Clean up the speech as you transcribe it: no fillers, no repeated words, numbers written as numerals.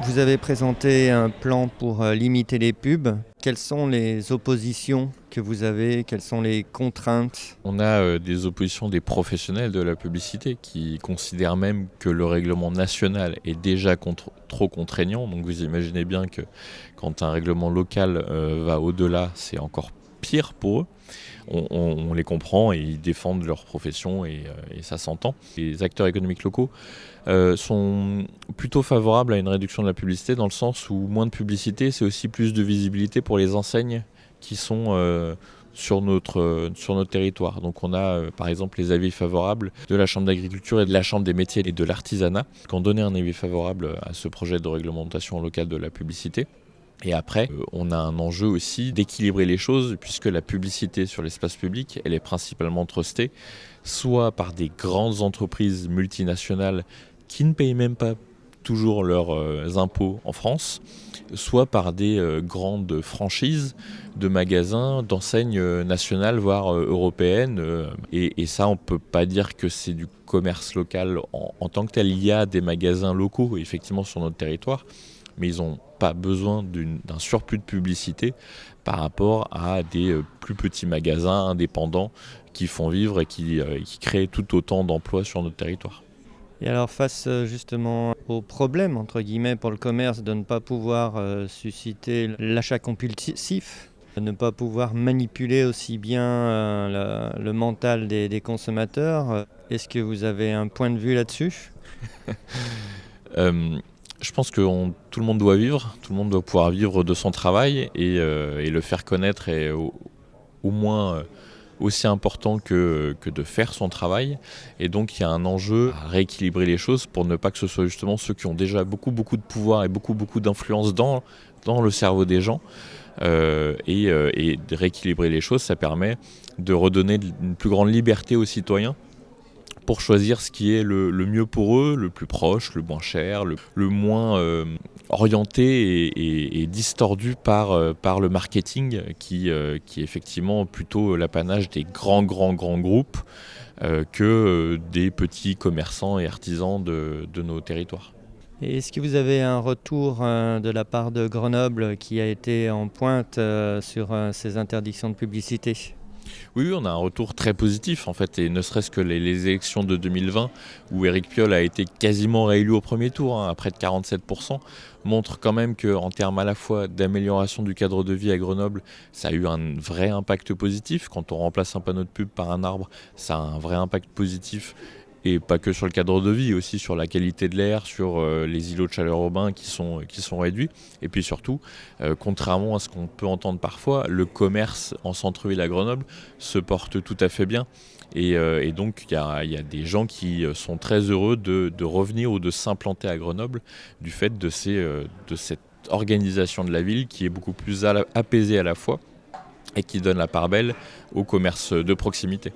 Vous avez présenté un plan pour limiter les pubs. Quelles sont les oppositions que vous avez? Quelles sont les contraintes? On a des oppositions des professionnels de la publicité qui considèrent même que le règlement national est déjà trop contraignant. Donc vous imaginez bien que quand un règlement local va au-delà, c'est encore pire pour eux. On les comprend et ils défendent leur profession et ça s'entend. Les acteurs économiques locaux sont plutôt favorables à une réduction de la publicité dans le sens où moins de publicité, c'est aussi plus de visibilité pour les enseignes qui sont sur notre territoire. Donc on a par exemple les avis favorables de la Chambre d'agriculture et de la Chambre des métiers et de l'artisanat qui ont donné un avis favorable à ce projet de réglementation locale de la publicité. Et après, on a un enjeu aussi d'équilibrer les choses puisque la publicité sur l'espace public, elle est principalement trustée soit par des grandes entreprises multinationales qui ne payent même pas toujours leurs impôts en France, soit par des grandes franchises de magasins, d'enseignes nationales, voire européennes. Et ça, on ne peut pas dire que c'est du commerce local en tant que tel. Il y a des magasins locaux, effectivement, sur notre territoire, mais ils n'ont pas besoin d'un surplus de publicité par rapport à des plus petits magasins indépendants qui font vivre et qui créent tout autant d'emplois sur notre territoire. Et alors face justement au problème, entre guillemets, pour le commerce de ne pas pouvoir susciter l'achat compulsif, de ne pas pouvoir manipuler aussi bien le mental des consommateurs, est-ce que vous avez un point de vue là-dessus? Je pense que tout le monde doit vivre, tout le monde doit pouvoir vivre de son travail et le faire connaître est au moins aussi important que de faire son travail. Et donc il y a un enjeu à rééquilibrer les choses pour ne pas que ce soit justement ceux qui ont déjà beaucoup de pouvoir et beaucoup d'influence dans le cerveau des gens. Et de rééquilibrer les choses, ça permet de redonner une plus grande liberté aux citoyens pour choisir ce qui est le mieux pour eux, le plus proche, le moins cher, le moins orienté et distordu par le marketing qui est effectivement plutôt l'apanage des grands groupes que des petits commerçants et artisans de nos territoires. Et est-ce que vous avez un retour de la part de Grenoble qui a été en pointe sur ces interdictions de publicité? Oui, on a un retour très positif en fait, et ne serait-ce que les élections de 2020 où Éric Piolle a été quasiment réélu au premier tour, à près de 47%, montrent quand même qu'en termes à la fois d'amélioration du cadre de vie à Grenoble, ça a eu un vrai impact positif. Quand on remplace un panneau de pub par un arbre, ça a un vrai impact positif. Et pas que sur le cadre de vie, aussi sur la qualité de l'air, sur les îlots de chaleur urbains qui sont réduits. Et puis surtout, contrairement à ce qu'on peut entendre parfois, le commerce en centre-ville à Grenoble se porte tout à fait bien. Et donc il y a des gens qui sont très heureux de revenir ou de s'implanter à Grenoble du fait de cette organisation de la ville qui est beaucoup plus apaisée à la fois et qui donne la part belle au commerce de proximité.